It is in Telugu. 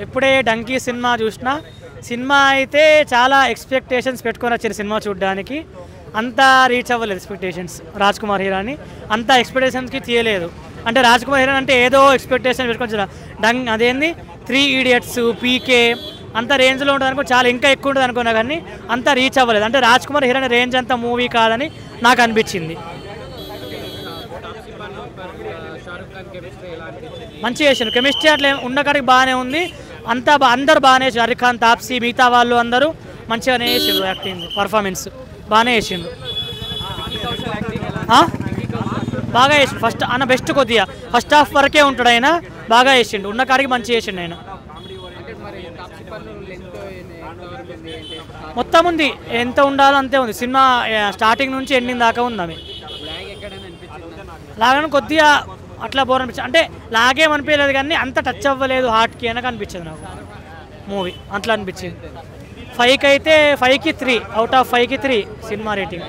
ఇప్పుడే డంకీ సినిమా చూసిన. సినిమా అయితే చాలా ఎక్స్పెక్టేషన్స్ పెట్టుకొని వచ్చారు సినిమా చూడడానికి. అంతా రీచ్ అవ్వలేదు ఎక్స్పెక్టేషన్స్. రాజ్ కుమార్ హీరోని అంత ఎక్స్పెక్టేషన్స్కి తీయలేదు. అంటే రాజ్ కుమార్ హీరో అంటే ఏదో ఎక్స్పెక్టేషన్ పెట్టుకొని అదేంది 3 Idiots, పీకే అంత రేంజ్లో ఉంటుంది అనుకో, చాలా ఇంకా ఎక్కువ ఉంటుంది అనుకున్నా కానీ అంత రీచ్ అవ్వలేదు. అంటే రాజ్ కుమార్ హీరోని రేంజ్ అంత మూవీ కాదని నాకు అనిపించింది. మంచిగా చేసారు కెమిస్ట్రీ, అట్లా ఉన్న కాడికి బాగానే ఉంది. అంతా అందరూ బాగానే చేసారు. షారుఖ్ ఖాన్, తాప్సీ, మిగతా వాళ్ళు అందరూ మంచిగానే చేసిండ్రు. యాక్టింగ్ పర్ఫార్మెన్స్ బాగానే చేసిండ్రు. బాగా చేసిండు. ఫస్ట్ అన్న బెస్ట్ కొద్దిగా ఫస్ట్ హాఫ్ వరకే ఉంటాడు ఆయన. బాగా చేసిండు, ఉన్న కాడికి మంచిగా చేసిండు ఆయన. మొత్తం ఉంది, ఎంత ఉండాలో అంతే ఉంది. సినిమా స్టార్టింగ్ నుంచి ఎండింగ్ దాకా ఉంది. ఆమె లాగానే కొద్దిగా అట్లా బోర్ అనిపించింది. అంటే లాగేమనిపించలేదు కానీ అంత టచ్ అవ్వలేదు హార్ట్కి అని అనిపించింది నాకు మూవీ. అట్లా అనిపించింది. 5కి 3 అవుట్ ఆఫ్ 5కి 3 సినిమా రేటింగ్.